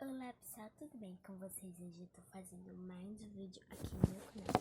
Olá pessoal, tudo bem com vocês? Hoje eu tô fazendo mais um vídeo aqui no meu canal.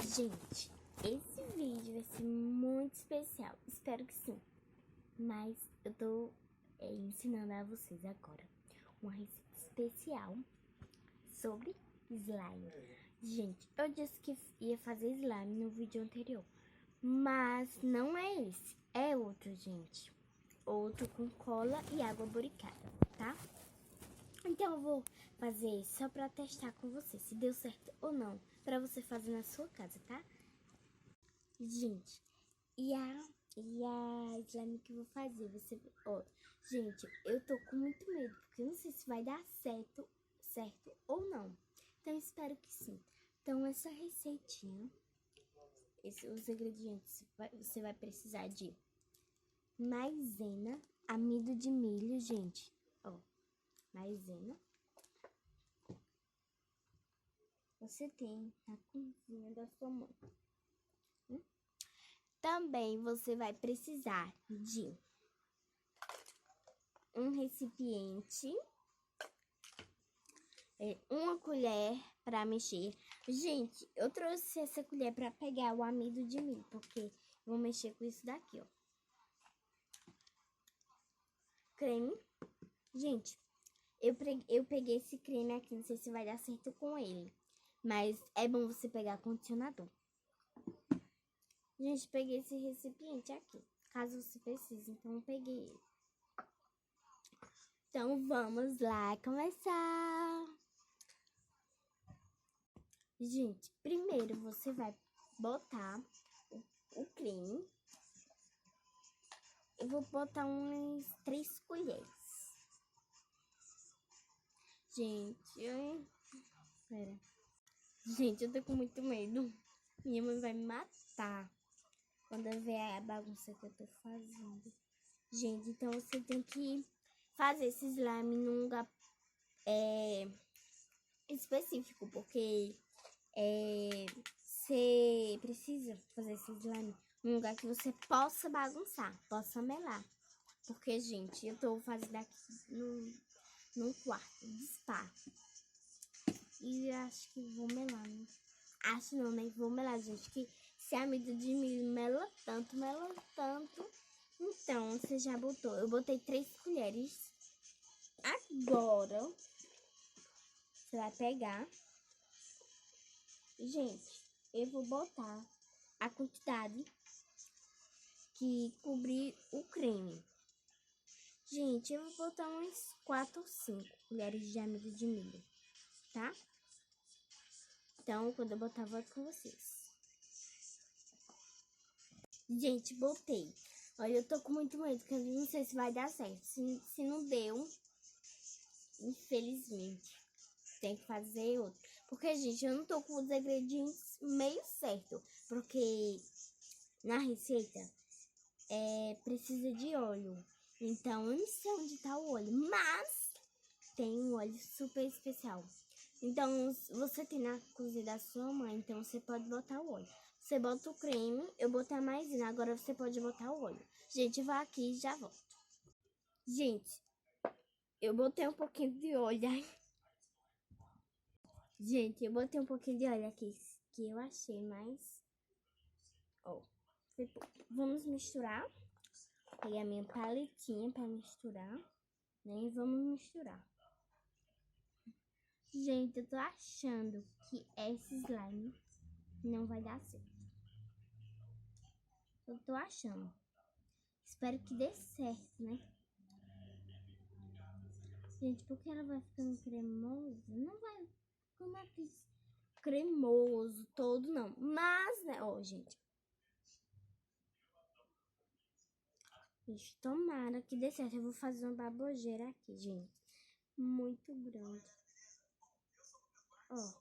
Gente, esse vídeo vai ser muito especial, espero que sim. Mas eu tô ensinando a vocês agora uma receita especial sobre slime. Gente, eu disse que ia fazer slime no vídeo anterior, mas não é esse, é outro, gente. Outro com cola e água boricada, tá? Então eu vou fazer só pra testar com você, se deu certo ou não, pra você fazer na sua casa, tá? Gente, e a slime que eu vou fazer, você... Ó, gente, eu tô com muito medo, porque eu não sei se vai dar certo ou não. Então eu espero que sim. Então essa receitinha, os ingredientes, você vai precisar de maisena, amido de milho, gente. Ó, maisena. Você tem na cozinha da sua mãe. Também você vai precisar de um recipiente, uma colher para mexer. Gente, eu trouxe essa colher para pegar o amido de milho, porque eu vou mexer com isso daqui, ó. Creme. Gente, eu peguei esse creme aqui, não sei se vai dar certo com ele, mas é bom você pegar condicionador. Gente, peguei esse recipiente aqui, caso você precise, então eu peguei ele. Então, vamos lá começar. Gente, primeiro você vai botar o creme. Eu vou botar umas 3 colheres. Gente, Pera. Gente, eu tô com muito medo. Minha mãe vai me matar quando eu ver a bagunça que eu tô fazendo. Gente, então você tem que fazer esse slime num lugar específico, porque você precisa fazer esse slime num lugar que você possa bagunçar, possa melar. Porque, gente, eu tô fazendo aqui num quarto de spa. E eu acho que vou melar, né? Acho não, né? Vou melar, gente, que se a amido de milho mela tanto. Então, você já botou. Eu botei 3 colheres. Agora, você vai pegar. Gente, eu vou botar a quantidade que cobrir o creme. Gente, eu vou botar uns 4 ou 5 colheres de amido de milho, tá? Então, quando eu botar, eu volto com vocês. Gente, botei. Olha, eu tô com muito medo, porque eu não sei se vai dar certo. Se não deu, infelizmente, tem que fazer outro. Porque, gente, eu não tô com os ingredientes meio certo. Porque na receita precisa de óleo. Então, eu não sei onde tá o óleo, mas tem um óleo super especial. Então, você tem na cozinha da sua mãe, então você pode botar o óleo. Você bota o creme, eu botei a maisena, agora você pode botar o óleo. Gente, vai aqui e já volto. Gente, eu botei um pouquinho de óleo aí. Gente, eu botei um pouquinho de óleo aqui, que eu achei mais... Ó, vamos misturar. Peguei a minha paletinha pra misturar, né? E vamos misturar. Gente, eu tô achando que esse slime não vai dar certo. Eu tô achando. Espero que dê certo, né? Gente, porque ela vai ficando cremosa. Não vai ficando aqui cremoso todo, não. Mas, né? Ó, gente. Gente, tomara que dê certo. Eu vou fazer uma baboseira aqui, gente. Muito grande. Ó.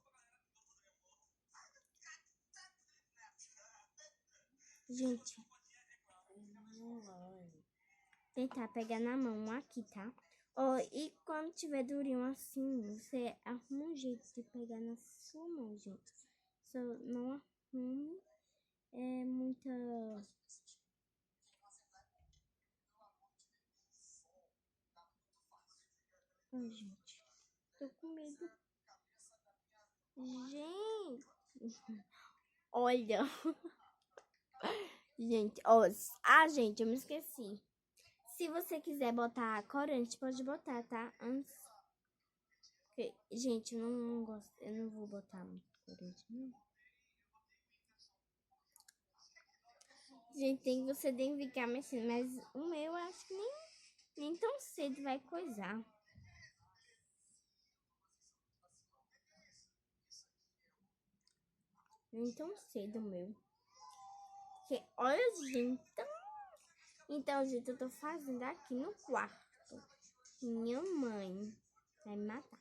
Gente. Tentar pegar na mão aqui, tá? Ó, e quando tiver durinho assim, você arruma um jeito de pegar na sua mão, gente. Só não arrume muita... Ó, gente. tô com medo. Gente. Olha. Gente, ó. Ah, gente, eu me esqueci. Se você quiser botar corante, pode botar, tá? Antes. Porque, gente, eu não gosto. Eu não vou botar muito corante, não. Gente, você tem que ficar mexendo. Mas o meu, eu acho que nem tão cedo vai coisar. Nem tão cedo, meu. Porque, olha, gente. Então, gente, eu tô fazendo aqui no quarto. Minha mãe vai me matar.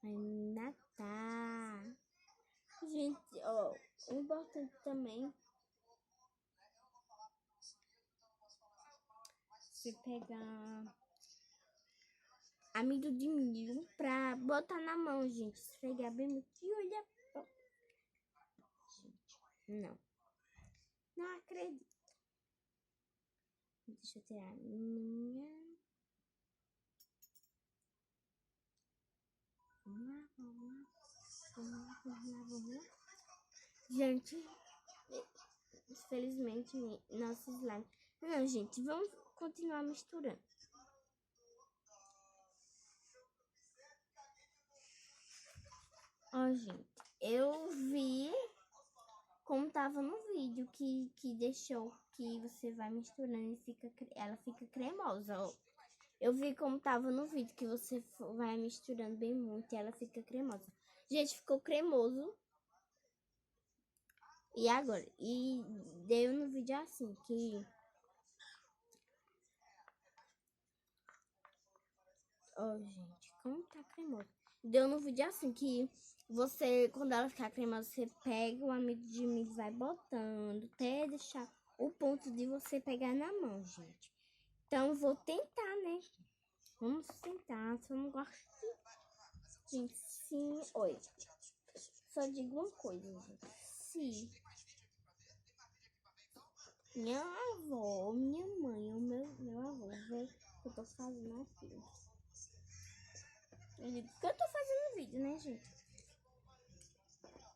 Vai me matar. Gente, ó, o importante também você pegar amido de milho pra botar na mão, gente. Esfregar bem muito e olhar. Gente, não acredito. Deixa eu tirar a minha. Vamos lá. Gente, infelizmente, nosso slime. Não, gente, vamos continuar misturando. Ó, gente, eu vi como tava no vídeo que deixou que você vai misturando e ela fica cremosa, ó. Eu vi como tava no vídeo que você vai misturando bem muito e ela fica cremosa. Gente, ficou cremoso. E agora? E deu no vídeo assim, que... Ó, gente, como tá cremoso. Deu no vídeo assim, que você, quando ela ficar cremosa, você pega o amido de milho e vai botando, até deixar o ponto de você pegar na mão, gente. Então, vou tentar, né? Vamos tentar, se eu não gosto de... Gente, sim, oi. Só digo uma coisa, gente. Se minha avó, minha mãe ou meu avô ver o que eu tô fazendo aqui. Porque eu tô fazendo vídeo, né, gente?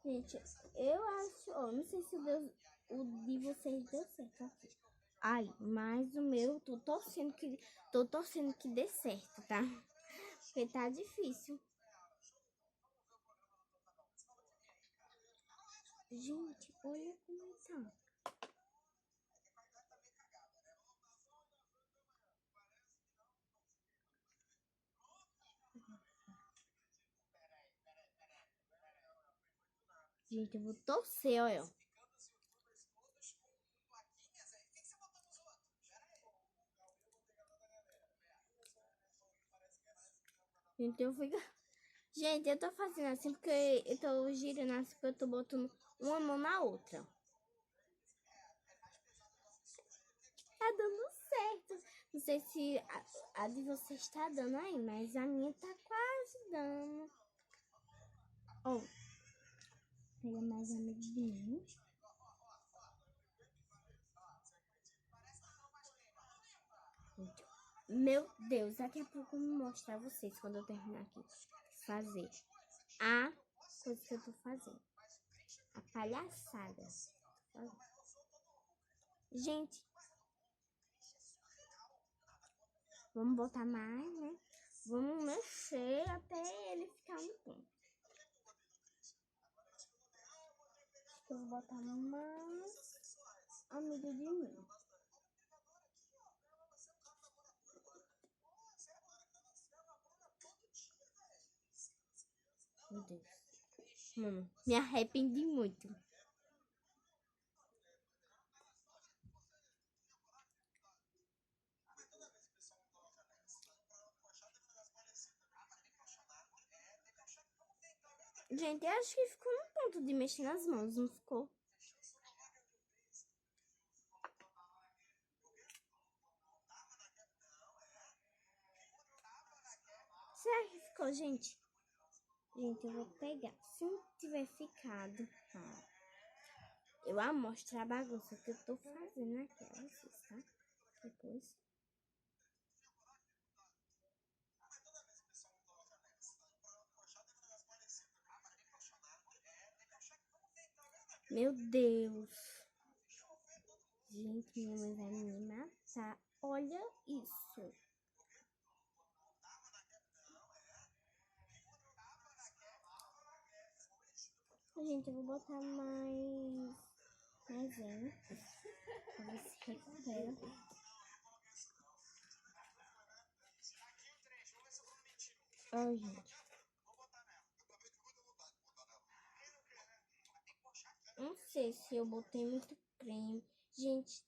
Gente, eu acho, ó, não sei se o de vocês deu certo aqui. Ai, mas o meu, tô torcendo que dê certo, tá? Porque tá difícil. Gente, olha como tá. Gente, eu vou torcer, olha. Gente, Gente, eu tô fazendo assim porque eu tô girando assim, porque eu tô botando uma mão na outra. Tá dando certo. Não sei se a de vocês tá dando aí, mas a minha tá quase dando. Ó, pega mais amiguinho. Meu Deus, daqui a pouco eu vou mostrar a vocês quando eu terminar aqui fazer a coisa que eu tô fazendo. A palhaçada. Gente, vamos botar mais, né? Vamos mexer até ele ficar no ponto. Acho que eu vou botar mais amido de mim. Meu Deus. Mano, me arrependi muito. Gente, eu acho que ficou no ponto de mexer nas mãos, não ficou? Será que ficou, gente? Gente, eu vou pegar. Se não tiver ficado, tá? Eu vou mostrar a bagunça que eu tô fazendo aqui a vocês, tá? Depois. Meu Deus. Gente, minha mãe vai me matar. Olha isso. Gente, eu vou botar mais em. Pra ver se recupera. Ai, gente. Não sei se eu botei muito creme. Gente,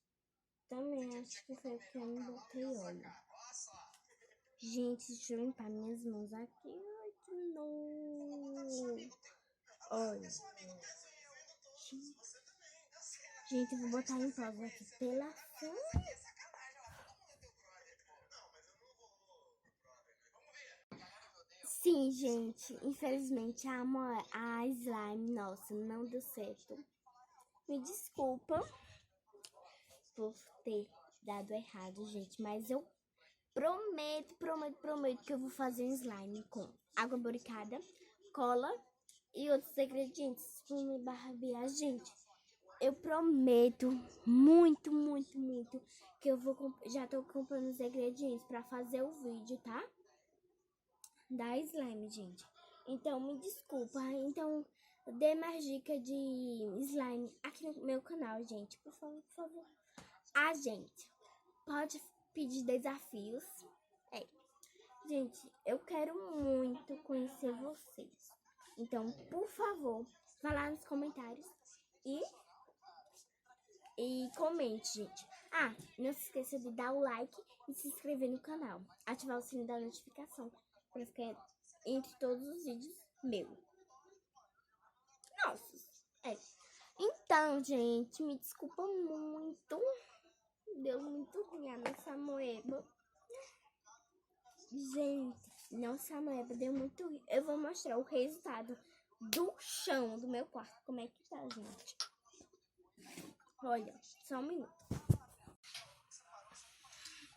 também acho que foi o que eu não botei óleo. Gente, deixa eu limpar minhas mãos aqui. Ai, que nojo. Olha. Gente, eu vou botar em pausa aqui pela frente. Sim, gente. Infelizmente, a slime, nossa, não deu certo. Me desculpa por ter dado errado, gente. Mas eu prometo que eu vou fazer um slime com água boricada, cola e outros ingredientes para me barbear, gente. Eu prometo muito que eu vou já tô comprando os ingredientes para fazer o vídeo, tá? Da slime, gente. Então, me desculpa. Então, dê mais dicas de slime aqui no meu canal, gente. Por favor. A gente pode pedir desafios. É. Gente, eu quero muito conhecer vocês. Então, por favor, vá lá nos comentários e comente, gente. Ah, não se esqueça de dar o like e se inscrever no canal. Ativar o sininho da notificação para ficar entre todos os vídeos meus. Nossa, é. Então, gente, me desculpa muito. Deu muito ruim a nossa moeba. Gente, nossa moeba deu muito ruim. Eu vou mostrar o resultado do chão do meu quarto. Como é que tá, gente? Olha, só um minuto.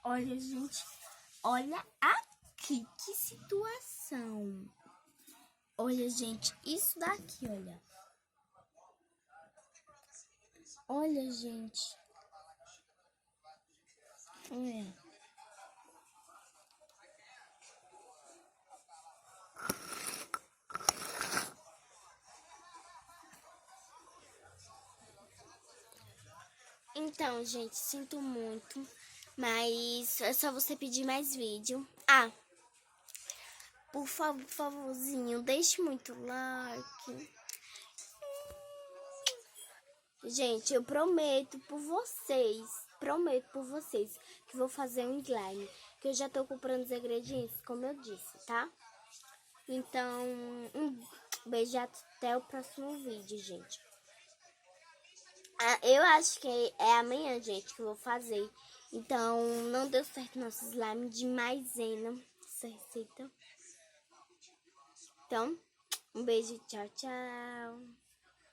Olha, gente. Olha aqui, que situação. Olha, gente, isso daqui, olha. Olha, gente. Olha. Então, gente, sinto muito, mas é só você pedir mais vídeo. Ah, por favorzinho, deixe muito like. Gente, eu prometo por vocês que vou fazer um slime, que eu já tô comprando os ingredientes, como eu disse, tá? Então, um beijo até o próximo vídeo, gente. Ah, eu acho que é amanhã, gente, que eu vou fazer. Então, não deu certo nosso slime de maisena, essa receita. Então, um beijo, tchau, tchau.